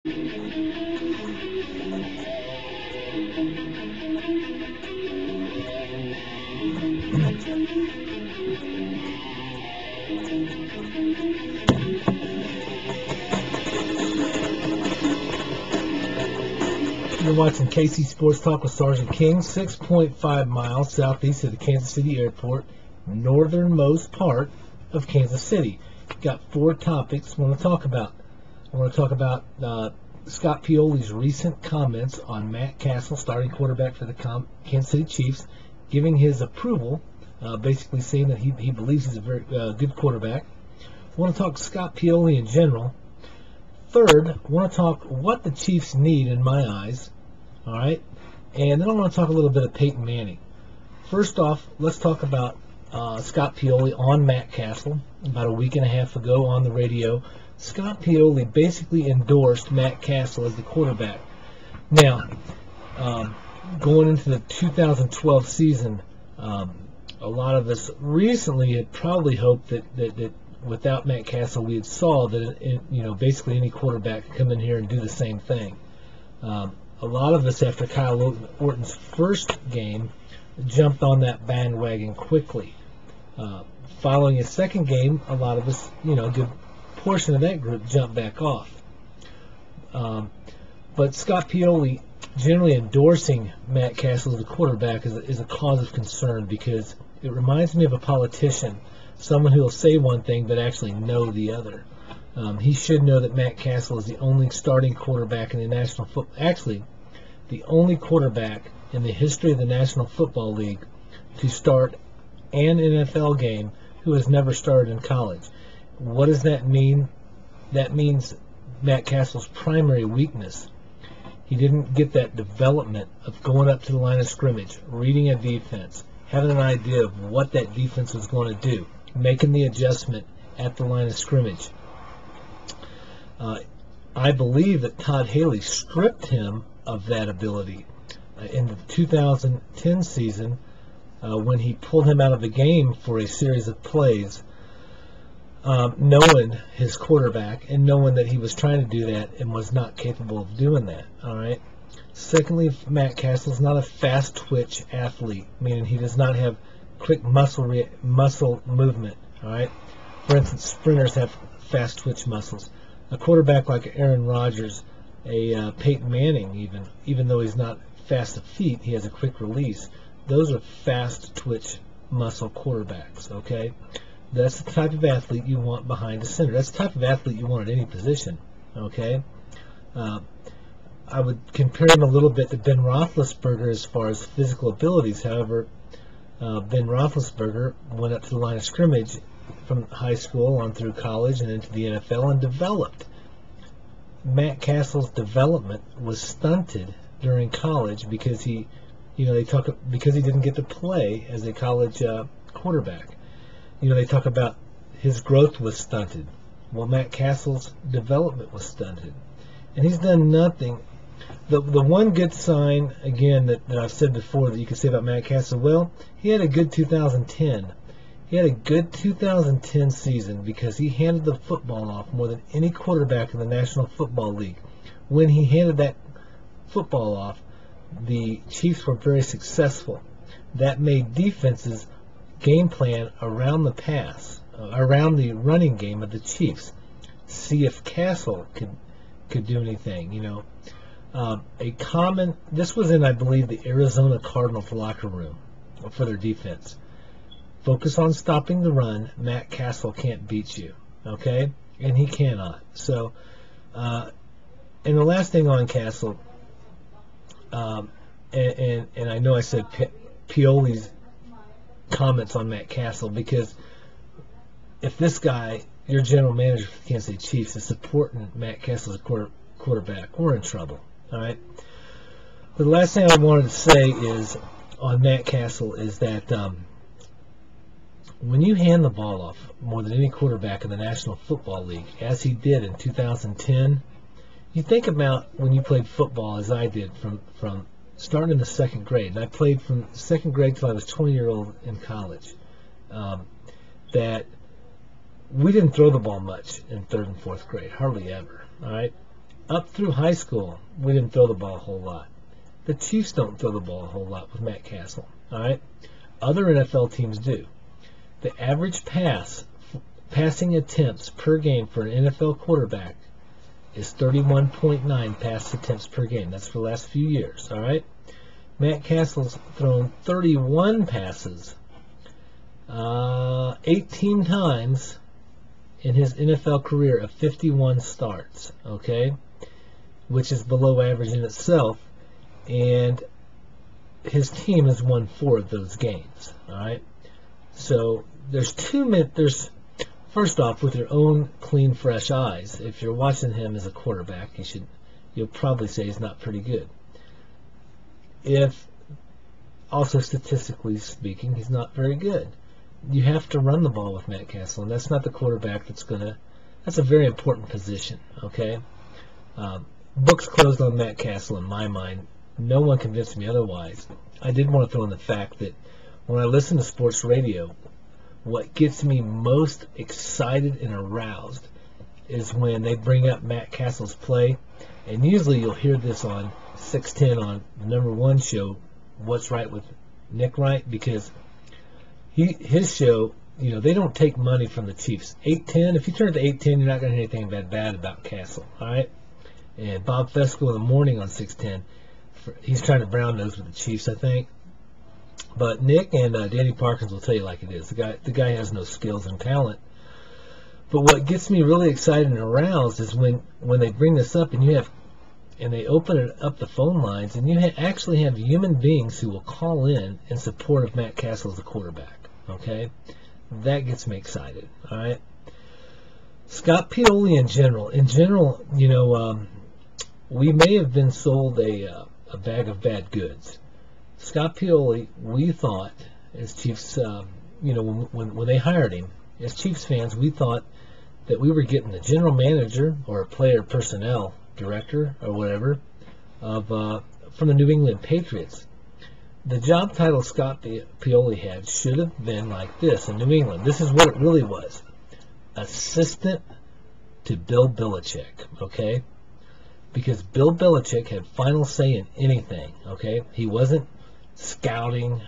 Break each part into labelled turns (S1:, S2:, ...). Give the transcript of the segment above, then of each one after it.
S1: You're watching KC Sports Talk with Sergeant King, 6.5 miles southeast of the Kansas City Airport, northernmost part of Kansas City. Got 4 topics I want to talk about. I want to talk about Scott Pioli's recent comments on Matt Cassel, starting quarterback for the Kansas City Chiefs, giving his approval, basically saying that he believes he's a very good quarterback. I want to talk Scott Pioli in general. Third, I want to talk what the Chiefs need in my eyes. All right, and then I want to talk a little bit of Peyton Manning. First off, let's talk about Scott Pioli on Matt Cassel. About a week and a half ago on the radio, Scott Pioli basically endorsed Matt Cassel as the quarterback. Now, going into the 2012 season, a lot of us recently had probably hoped that without Matt Cassel, we had saw that basically any quarterback could come in here and do the same thing. A lot of us, after Kyle Orton's first game, jumped on that bandwagon quickly. Following his second game, a lot of us, a good portion of that group jumped back off. But Scott Pioli generally endorsing Matt Cassel as the quarterback is a cause of concern, because it reminds me of a politician, someone who will say one thing but actually know the other. He should know that Matt Cassel is the only starting quarterback in the National Football, actually the only quarterback in the history of the National Football League to start an NFL game who has never started in college. What does that mean? That means Matt Cassel's primary weakness. He didn't get that development of going up to the line of scrimmage, reading a defense, having an idea of what that defense was going to do, making the adjustment at the line of scrimmage. I believe that Todd Haley stripped him of that ability in the 2010 season when he pulled him out of the game for a series of plays, knowing his quarterback and knowing that he was trying to do that and was not capable of doing that. All right. Secondly, Matt Cassel is not a fast twitch athlete, meaning he does not have quick muscle movement. All right. For instance, sprinters have fast twitch muscles. A quarterback like Aaron Rodgers, a Peyton Manning, even though he's not fast of feet, he has a quick release. Those are fast twitch muscle quarterbacks. Okay. That's the type of athlete you want behind the center. That's the type of athlete you want at any position. Okay. I would compare him a little bit to Ben Roethlisberger as far as physical abilities. However, Ben Roethlisberger went up to the line of scrimmage from high school on through college and into the NFL and developed. Matt Cassel's development was stunted during college because he didn't get to play as a college quarterback. They talk about his growth was stunted. Well, Matt Cassel's development was stunted, and he's done nothing. The one good sign, again, that I've said before that you can say about Matt Cassel, well, he had a good 2010. He had a good 2010 season because he handed the football off more than any quarterback in the National Football League. When he handed that football off, the Chiefs were very successful. That made defenses game plan around the pass, around the running game of the Chiefs. See if Cassel could do anything. This was in, I believe, the Arizona Cardinals locker room for their defense. Focus on stopping the run. Matt Cassel can't beat you, okay? And he cannot. So, and the last thing on Cassel, and I know I said Pioli's comments on Matt Cassel, because if this guy, your general manager for the Kansas City Chiefs, is supporting Matt Cassel as a quarterback, we're in trouble, all right? But the last thing I wanted to say is on Matt Cassel is that when you hand the ball off more than any quarterback in the National Football League, as he did in 2010, you think about when you played football, as I did, from starting in the second grade. And I played from second grade till I was 20-year-old in college. That we didn't throw the ball much in third and fourth grade, hardly ever. All right, up through high school, we didn't throw the ball a whole lot. The Chiefs don't throw the ball a whole lot with Matt Cassel. All right, other NFL teams do. The average passing attempts per game for an NFL quarterback is 31.9 pass attempts per game. That's for the last few years. All right, Matt Cassel's thrown 31 passes 18 times in his NFL career of 51 starts, okay, which is below average in itself, and his team has won 4 of those games, all right? So there's first off, with your own clean, fresh eyes, if you're watching him as a quarterback, you'll probably say he's not pretty good. Also statistically speaking, he's not very good. You have to run the ball with Matt Cassel, and that's not the quarterback that's a very important position, okay? Books closed on Matt Cassel in my mind. No one convinced me otherwise. I did want to throw in the fact that when I listen to sports radio, what gets me most excited and aroused is when they bring up Matt Cassel's play, and usually you'll hear this on 610 on the #1 show, What's Right with Nick Wright, because his show, they don't take money from the Chiefs. 810, if you turn to 810, you're not going to hear anything bad about Cassel, all right? And Bob Fesco in the morning on 610, he's trying to brown nose with the Chiefs, I think. But Nick and Danny Parkins will tell you like it is. The guy has no skills and talent. But what gets me really excited and aroused is when they bring this up and they open it up the phone lines, and you actually have human beings who will call in support of Matt Cassel as a quarterback. Okay, that gets me excited. All right, Scott Pioli in general, we may have been sold a bag of bad goods. Scott Pioli, we thought as Chiefs, when they hired him, as Chiefs fans, we thought that we were getting the general manager or a player personnel director or whatever from the New England Patriots. The job title Scott Pioli had should have been like this in New England. This is what it really was: assistant to Bill Belichick. Okay, because Bill Belichick had final say in anything. Okay, he wasn't scouting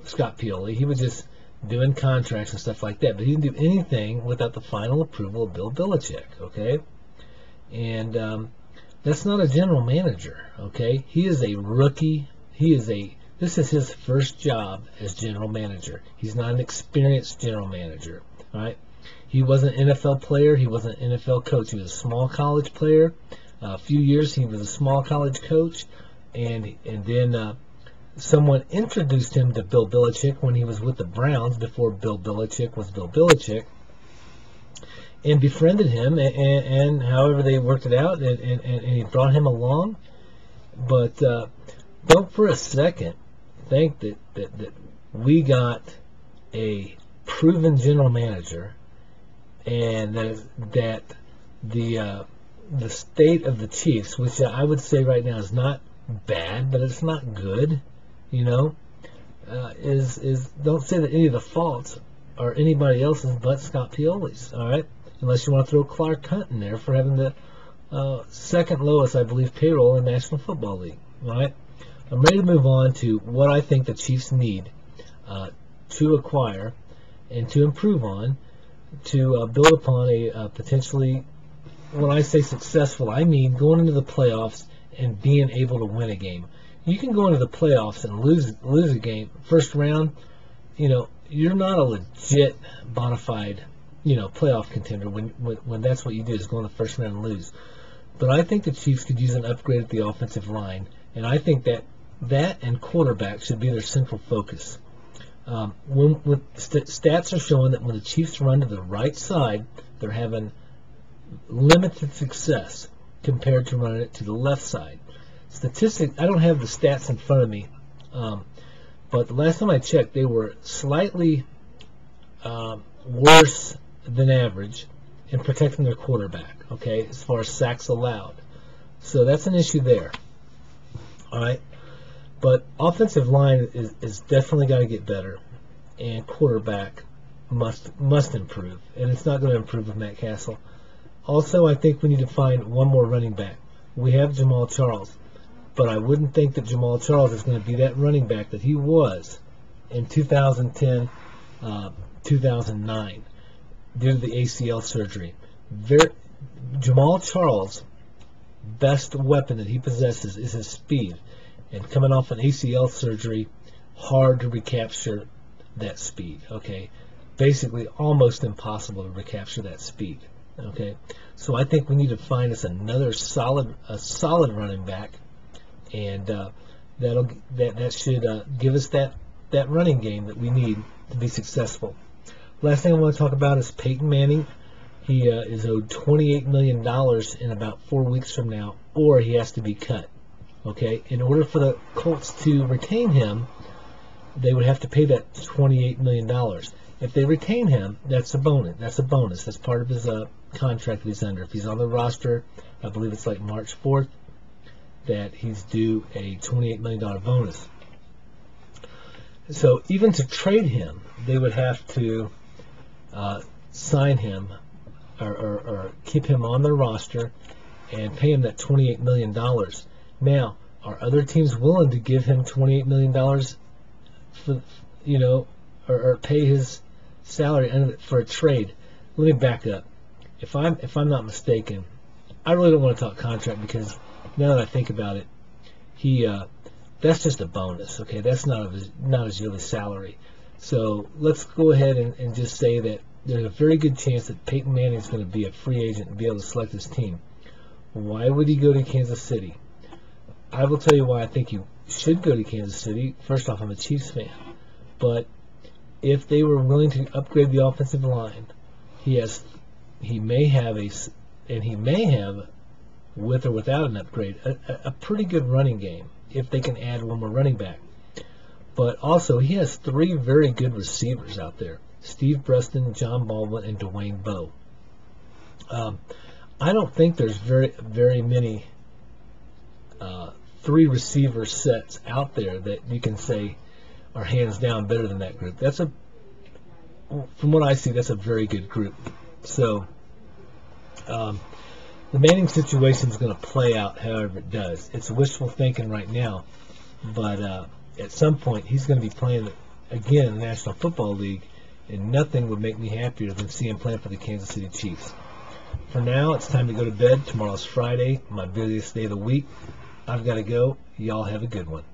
S1: Scott Pioli. He was just doing contracts and stuff like that, but he didn't do anything without the final approval of Bill Belichick. Okay, and that's not a general manager. Okay, he is a rookie. This is his first job as general manager. He's not an experienced general manager. All right, he wasn't an NFL player. He wasn't an NFL coach. He was a small college player. A few years he was a small college coach, and then someone introduced him to Bill Belichick when he was with the Browns before Bill Belichick was Bill Belichick, and befriended him, and however they worked it out, and he brought him along. But don't for a second think that we got a proven general manager, and that the state of the Chiefs, which I would say right now is not bad, but it's not good, is don't say that any of the faults are anybody else's but Scott Pioli's, all right? Unless you want to throw Clark Hunt in there for having the second lowest, I believe, payroll in the National Football League, all right? I'm ready to move on to what I think the Chiefs need to acquire and to improve on to build upon a potentially, when I say successful, I mean going into the playoffs and being able to win a game. You can go into the playoffs and lose a game first round. You're not a legit bona fide playoff contender when that's what you do, is go in the first round and lose. But I think the Chiefs could use an upgrade at the offensive line, and I think that and quarterback should be their central focus. Stats are showing that when the Chiefs run to the right side, they're having limited success compared to running it to the left side. Statistics, I don't have the stats in front of me, but the last time I checked, they were slightly worse than average in protecting their quarterback, okay, as far as sacks allowed. So that's an issue there. All right, but offensive line is definitely got to get better, and quarterback must improve, and it's not going to improve with Matt Cassel. Also, I think we need to find one more running back. We have Jamal Charles, but I wouldn't think that Jamal Charles is going to be that running back that he was in 2010, 2009, due to the ACL surgery. Jamal Charles' best weapon that he possesses is his speed, and coming off an ACL surgery, hard to recapture that speed. Okay, basically almost impossible to recapture that speed. Okay, so I think we need to find us another solid running back, and that should give us that running game that we need to be successful. Last thing I want to talk about is Peyton Manning. He is owed $28 million in about 4 weeks from now, or he has to be cut. Okay, in order for the Colts to retain him, they would have to pay that $28 million. If they retain him, that's a bonus. That's part of his contract that he's under. If he's on the roster, I believe it's like March 4th, that he's due a $28 million bonus. So even to trade him, they would have to sign him or keep him on their roster and pay him that $28 million. Now, are other teams willing to give him $28 million for, or pay his salary for a trade? Let me back up. If I'm not mistaken, I really don't want to talk contract, because now that I think about it, that's just a bonus. Okay, that's not his yearly salary. So let's go ahead and just say that there's a very good chance that Peyton Manning is going to be a free agent and be able to select his team. Why would he go to Kansas City? I will tell you why I think he should go to Kansas City. First off, I'm a Chiefs fan, but if they were willing to upgrade the offensive line, he may have, with or without an upgrade, a pretty good running game if they can add one more running back. But also, he has 3 very good receivers out there: Steve Preston, John Baldwin, and Dwayne Bowe. I don't think there's very many 3 receiver sets out there that you can say are hands down better than that group. From what I see, that's a very good group. So the Manning situation is going to play out however it does. It's wishful thinking right now, but at some point he's going to be playing again in the National Football League, and nothing would make me happier than seeing him playing for the Kansas City Chiefs. For now, it's time to go to bed. Tomorrow's Friday, my busiest day of the week. I've got to go. Y'all have a good one.